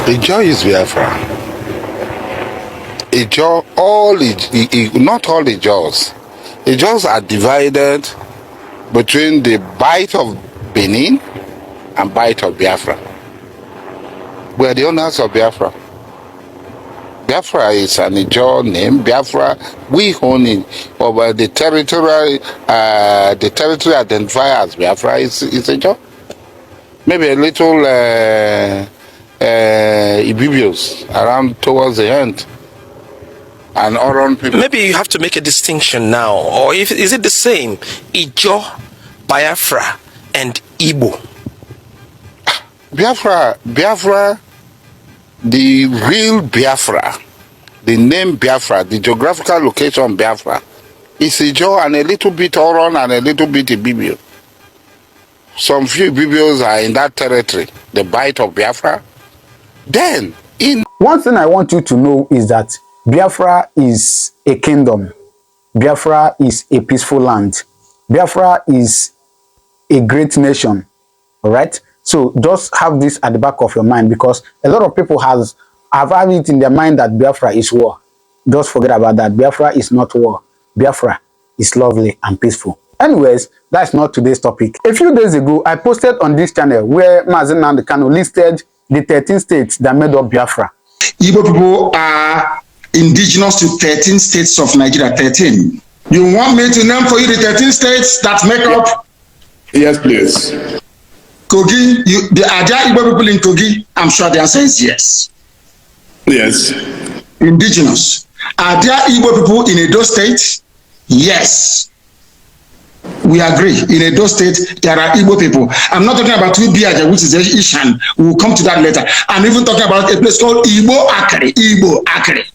Ijo is Biafra. Ijo, not all Ijos. Ijos are divided between the Bight of Benin and Bight of Biafra. We are the owners of Biafra. Biafra is an Ijo name. Biafra, we own it. But the territory identifier as Biafra is Ijo. Maybe a little Ibibios around towards the end. And Oron people. Maybe you have to make a distinction now, or is it the same? Ijo, Biafra, and Igbo. Biafra, the real Biafra, the name Biafra, the geographical location Biafra, is Ijo and a little bit Oron and a little bit Ibibio. Some few Ibibios are in that territory, the Bight of Biafra. Then, one thing I want you to know is that Biafra is a kingdom. Biafra is a peaceful land. Biafra is a great nation. All right? So just have this at the back of your mind, because a lot of people have had it in their mind that Biafra is war. Just forget about that. Biafra is not war. Biafra is lovely and peaceful. Anyways, that's not today's topic. A few days ago, I posted on this channel where Mazen Nandekano listed the 13 states that made up Biafra. Igbo people are indigenous to 13 states of Nigeria. 13. You want me to name for you the 13 states that make up? Yes, please. Kogi, are there Igbo people in Kogi? I'm sure the answer is yes. Yes. Indigenous. Are there Igbo people in Edo State? Yes. We agree. In Edo State, there are Igbo people. I'm not talking about Ubiaja, which is Ishan. We will come to that later. I'm even talking about a place called Igbo Akre. Igbo Akre.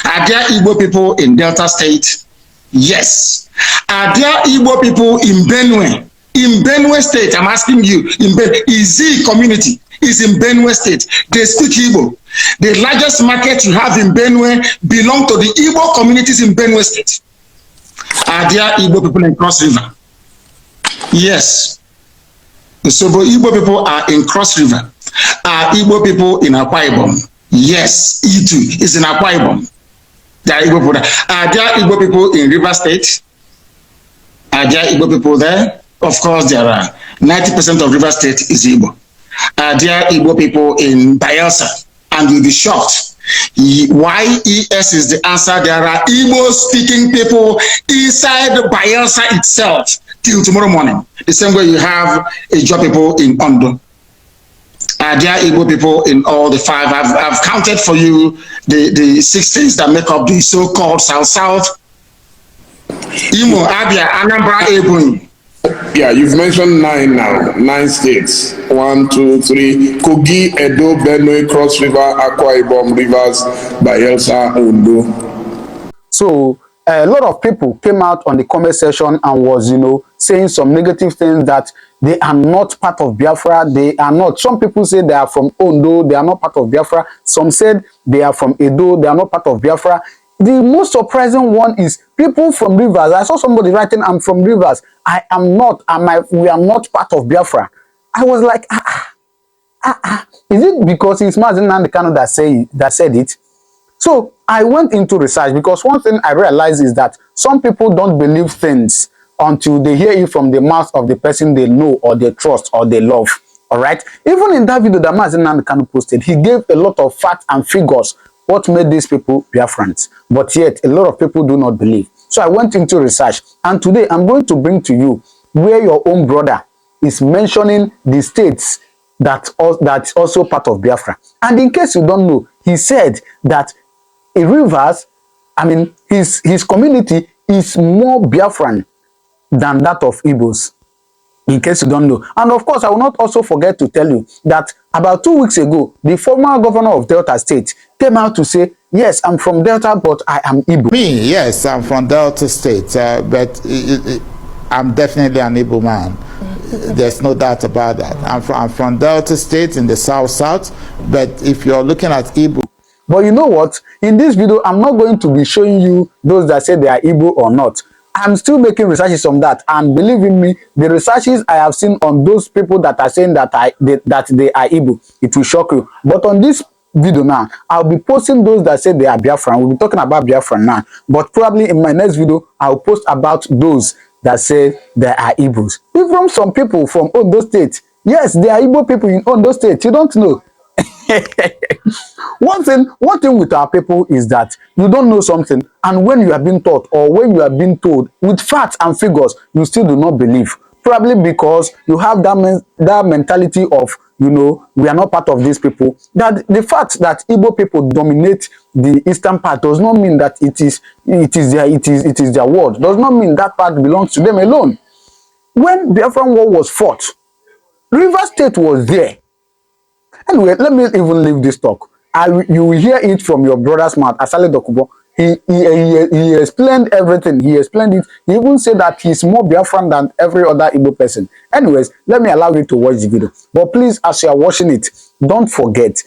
Are there Igbo people in Delta State? Yes. Are there Igbo people in Benue? In Benue State, I'm asking you, Izi community is in Benue State. They speak Igbo. The largest market you have in Benue belong to the Igbo communities in Benue State. Are there Igbo people in Cross River? Yes. So Igbo people are in Cross River. Are Igbo people in Akwa Ibom? Yes. Itu is in Akwa Ibom. There are Igbo people there. Are there Igbo people in River State? Are there Igbo people there? Of course there are. 90% of River State is Igbo. Are there Igbo people in Bayelsa? And you'll be shocked. YES is the answer. There are Igbo-speaking people inside Bayelsa itself till tomorrow morning. The same way you have Ijo people in Ondo. Are there Igbo people in all the 5? I've counted for you the 6 states that make up the so-called South. Imo, Abia, Anambra, Ebonyi. Yeah, you've mentioned 9 now. 9 states. 1, 2, 3. Kogi, Edo, Benue, Cross River, Akwa Ibom, Rivers, Bayelsa, Ondo. So a lot of people came out on the comment section and was, saying some negative things, that they are not part of Biafra. They are not. Some people say they are from Ondo. They are not part of Biafra. Some said they are from Edo. They are not part of Biafra. The most surprising one is people from Rivers. I saw somebody writing, I'm from Rivers. I am not. We are not part of Biafra. I was like, Is it because it's Mazen Nandekano that said it? So I went into research, because one thing I realized is that some people don't believe things until they hear it from the mouth of the person they know or they trust or they love. All right. Even in that video that Mazen Nandekano posted, he gave a lot of facts and figures what made these people Biafrans, but yet a lot of people do not believe. So I went into research, and today I'm going to bring to you where your own brother is mentioning the states that's also part of Biafra. And in case you don't know, he said that in Rivers, his community is more Biafran than that of Igbos. In case you don't know. And of course, I will not also forget to tell you that about 2 weeks ago, the former governor of Delta State came out to say, yes, I'm from Delta, but I am Igbo. Me, yes, I'm from Delta State, but I'm definitely an Igbo man. There's no doubt about that. I'm from Delta State in the south, but if you're looking at Igbo. But you know what? In this video, I'm not going to be showing you those that say they are Igbo or not. I'm still making researches on that, and believe in me, the researches I have seen on those people that are saying that they are Igbo, it will shock you. But on this video now, I'll be posting those that say they are Biafran. We'll be talking about Biafran now, but probably in my next video, I'll post about those that say they are Igbos. Even some people from Ondo State, yes, they are Igbo people in Ondo State. You don't know. one thing with our people is that you don't know something, and when you are being taught or when you are being told with facts and figures, you still do not believe. Probably because you have that mentality of, you know, we are not part of these people. That the fact that Igbo people dominate the eastern part does not mean that it is their world. Does not mean that part belongs to them alone. When the Biafran War was fought, River State was there. Anyway, let me even leave this talk. You will hear it from your brother's mouth, Asari Dokubo. He explained everything. He explained it. He even said that he's more Biafran than every other Igbo person. Anyways, let me allow you to watch the video. But please, as you are watching it, don't forget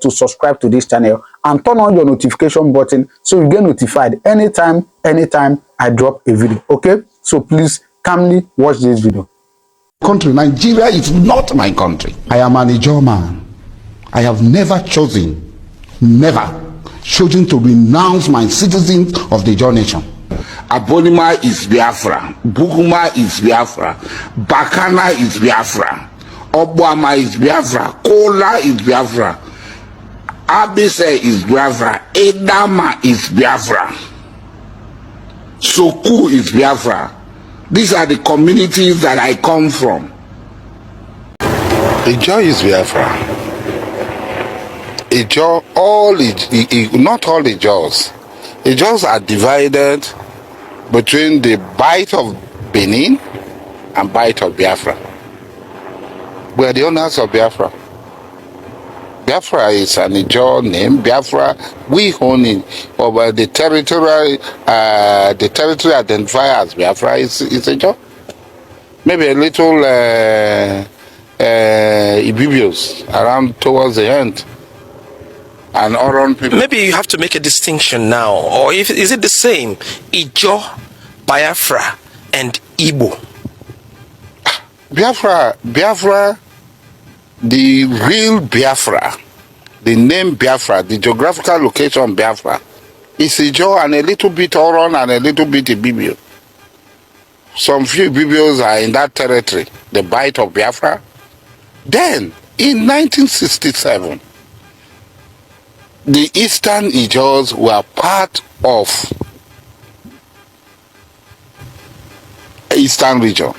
to subscribe to this channel and turn on your notification button so you get notified anytime I drop a video. Okay? So please calmly watch this video. Country, Nigeria is not my country. I am an Ijaw man. I have never chosen to renounce my citizens of the Ijaw nation. Abonima is Biafra, Buguma is Biafra, Bakana is Biafra, Obuama is Biafra, Kola is Biafra, Abise is Biafra, Edama is Biafra, Soku is Biafra. These are the communities that I come from. Ijaw is Biafra. Ijaw, not all Ijaws. Ijaws are divided between the Bight of Benin and Bight of Biafra. We are the owners of Biafra. Biafra is an Ijaw name. Biafra, we own it. But the territory identifier as Biafra is Ijaw. Maybe a little Ibibios around towards the end. And Oron people. Maybe you have to make a distinction now, or is it the same? Ijaw, Biafra, and Igbo. Biafra, the real Biafra, the name Biafra, the geographical location Biafra, is Ijaw and a little bit Oron and a little bit Ibibio. Some few Ibibios are in that territory, the Bight of Biafra. Then, in 1967, the Eastern Ijaws were part of Eastern region.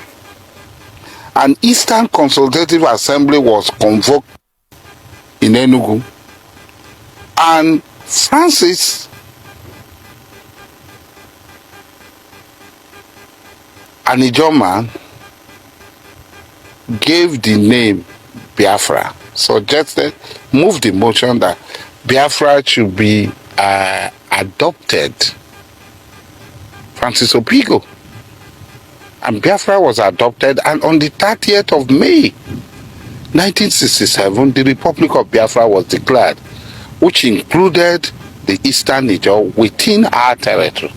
An Eastern Consultative Assembly was convoked in Enugu, and Francis an Ijaw man gave the name Biafra, suggested, moved the motion that Biafra should be adopted. Francis Opigo. And Biafra was adopted, and on the 30th of May, 1967, the Republic of Biafra was declared, which included the Eastern Ijaw within our territory.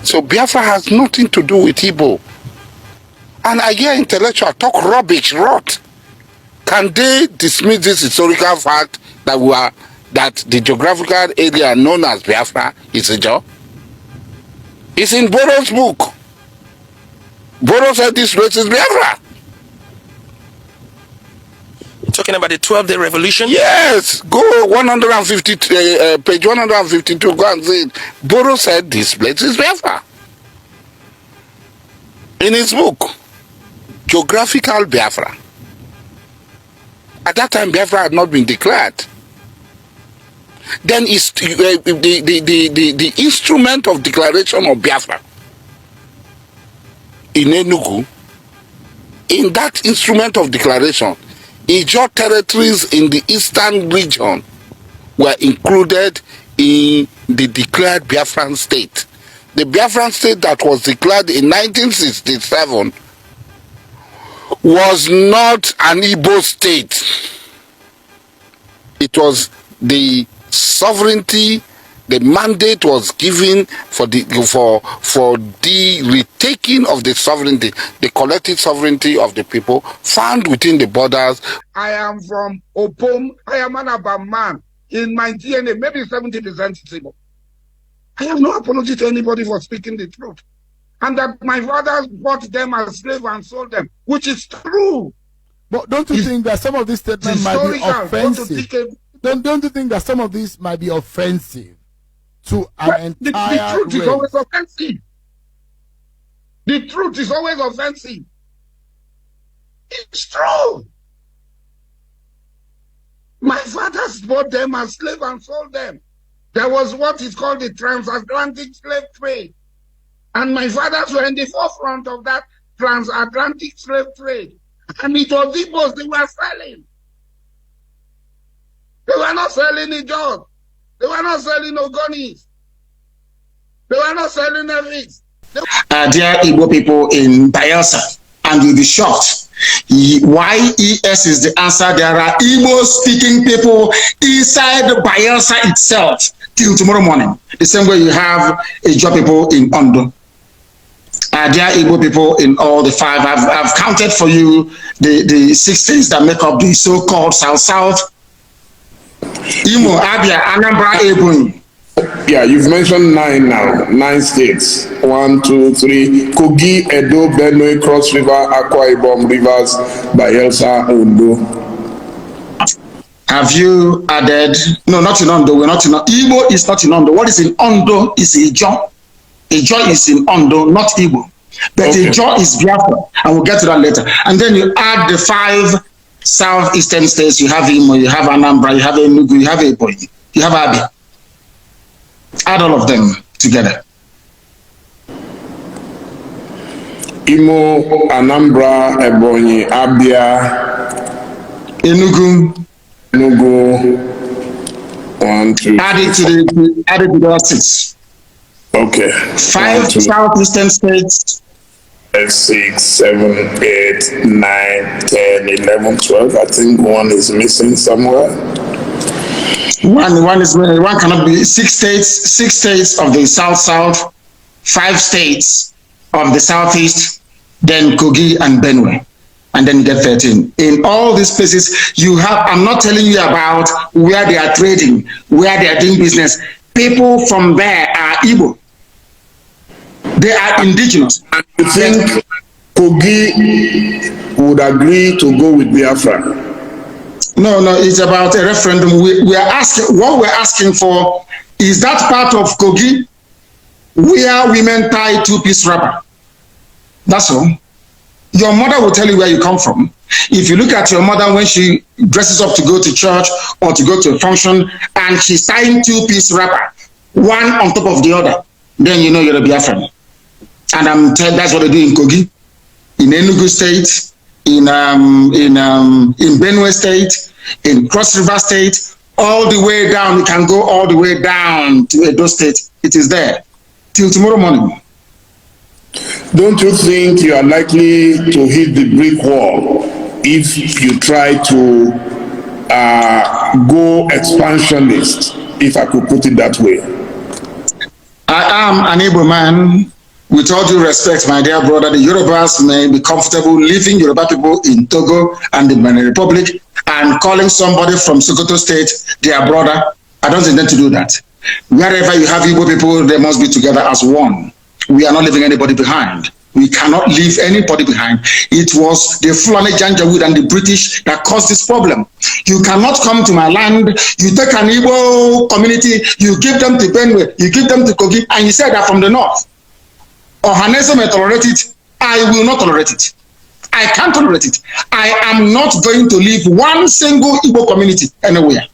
So Biafra has nothing to do with Igbo. And I hear intellectuals talk rubbish, rot. Can they dismiss this historical fact that the geographical area known as Biafra is Ijaw? It's in Boro's book. Boro said this place is Biafra. You're talking about the 12-day revolution? Yes, go 150, page 152, go and see it. Boro said this place is Biafra. In his book, Geographical Biafra. At that time, Biafra had not been declared. Then the instrument of declaration of Biafra in Enugu, in that instrument of declaration, Ijaw territories in the eastern region were included in the declared Biafran state. The Biafran state that was declared in 1967 was not an Igbo state. It was the sovereignty The mandate was given for the retaking of the sovereignty, the collective sovereignty of the people found within the borders. I am from Opom. I am an Abba man. In my DNA, maybe 70% Igbo. I have no apology to anybody for speaking the truth. And that my fathers bought them as slaves and sold them, which is true. But don't you think that some of these statements might be offensive? Don't you think that some of these might be offensive to an entire the truth is always offensive. The truth is always offensive. It's true. My fathers bought them as slaves and sold them. There was what is called the transatlantic slave trade. And my fathers were in the forefront of that transatlantic slave trade. And it was Igbos they were selling. They were not selling Ijos. They were not selling Ogonis. They were not selling Evis. Dear Igbo people in Bayelsa, and you'll be shocked. YES is the answer. There are Igbo-speaking people inside Bayelsa itself till tomorrow morning. The same way you have Ijo people in Ondo. Dear Igbo people in all the five, I've counted for you the 6 states that make up the so-called South. Imo, Abia, Anambra, Ebonyi. Yeah, you've mentioned 9 now. 9 states. 1, 2, 3. Kogi, Edo, Benue, Cross River, Akwa Ibom, Rivers, Bayelsa, Ondo. Have you added? No, not in Ondo. We're not in Ondo. Igbo is not in Ondo. What is in Ondo is Ijo. Ijo is in Ondo, not Igbo. But okay. Ijo is Biafra, and we'll get to that later. And then you add the 5 southeastern states. You have Imo, you have Anambra, you have Enugu, you have Ebonyi, you have Abia. Add all of them together. Imo, Anambra, Ebonyi, Abia, Enugu. 1, 2. Add it to the 6. Okay. 5 southeastern states. 6, 7, 8, 9, 10, 11, 12. I think one is missing somewhere. One cannot be 6 states. 6 states of the south, 5 states of the southeast, then Kogi and Benue, and then you get 13. In all these places, you have. I'm not telling you about where they are trading, where they are doing business. People from there are Igbo. They are indigenous. You think Kogi would agree to go with Biafra? No, it's about a referendum. We are asking. What we're asking for is that part of Kogi where women tie 2-piece wrapper. That's all. Your mother will tell you where you come from. If you look at your mother when she dresses up to go to church or to go to a function and she's tying 2-piece wrapper, one on top of the other, then you know you're a Biafran. And I'm telling that's what they do in Kogi, in Enugu State, in Benue State, in Cross River State, all the way down. You can go all the way down to Edo State. It is there till tomorrow morning. Don't you think you are likely to hit the brick wall if you try to go expansionist, if I could put it that way? I am an Igbo man. With all due respect, my dear brother, the Yorubas may be comfortable leaving Yoruba people in Togo and the Benin Republic and calling somebody from Sokoto State their brother. I don't intend to do that. Wherever you have Igbo people, they must be together as one. We are not leaving anybody behind. We cannot leave anybody behind. It was the Fulani Janjaweed and the British that caused this problem. You cannot come to my land, you take an Igbo community, you give them to Benue, you give them to Kogi, and you say they're from the north. Ohanese may tolerate it. I will not tolerate it. I can't tolerate it. I am not going to leave one single Igbo community anywhere.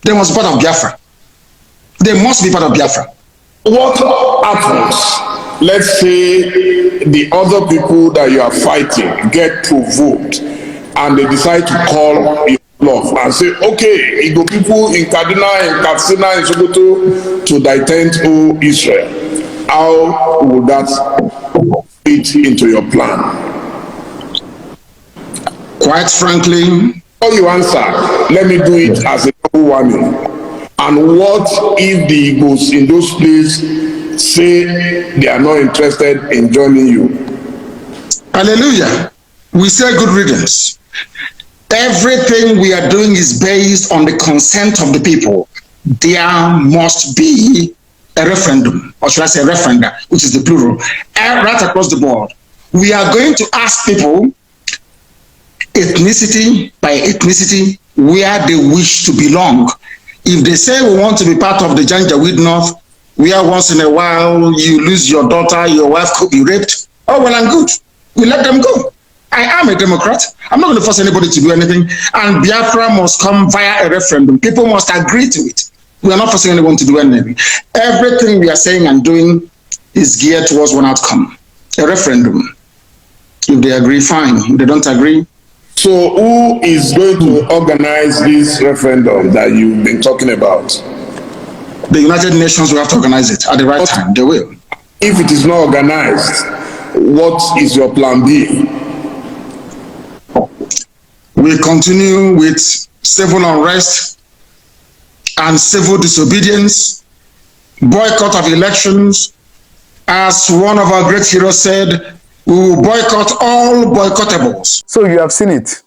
They must be part of Biafra. They must be part of Biafra. What happens? Let's say the other people that you are fighting get provoked and they decide to call your bluff and say, okay, Igbo people in Kaduna, in Katsina, in Sokoto to detent Israel. How would that fit into your plan? Quite frankly, before you answer, let me do it as a double warning. And what if the Igbos in those places say they are not interested in joining you? Hallelujah. We say good riddance. Everything we are doing is based on the consent of the people. There must be a referendum, or should I say referenda, which is the plural, right across the board. We are going to ask people, ethnicity by ethnicity, where they wish to belong. If they say we want to be part of the Janjaweed North, where once in a while you lose your daughter, your wife could be raped, oh well and good. We let them go. I am a Democrat. I'm not going to force anybody to do anything. And Biafra must come via a referendum. People must agree to it. We are not forcing anyone to do anything. Everything we are saying and doing is geared towards one outcome, a referendum. If they agree, fine. If they don't agree. So who is going to organize this referendum that you've been talking about? The United Nations will have to organize it at the right time. They will. If it is not organized, what is your plan B? We continue with civil unrest and civil disobedience, boycott of elections. As one of our great heroes said, we will boycott all boycottables. So you have seen it.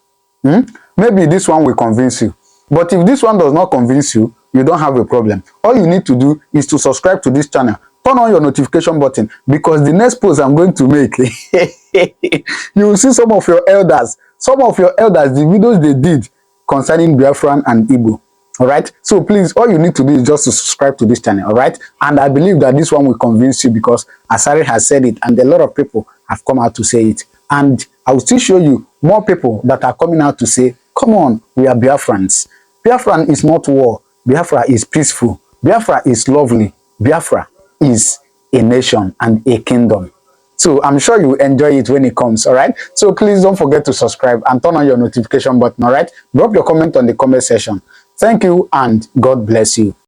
Maybe this one will convince you. But if this one does not convince you, you don't have a problem. All you need to do is to subscribe to this channel. Turn on your notification button, because the next post I'm going to make, you will see some of your elders, the videos they did concerning Biafran and Igbo. All right. So please, all you need to do is just to subscribe to this channel. All right. And I believe that this one will convince you, because Asari has said it and a lot of people have come out to say it. And I will still show you more people that are coming out to say, come on, we are Biafrans. Biafran is not war. Biafra is peaceful. Biafra is lovely. Biafra is a nation and a kingdom. So I'm sure you will enjoy it when it comes, all right? So please don't forget to subscribe and turn on your notification button, all right? Drop your comment on the comment section. Thank you and God bless you.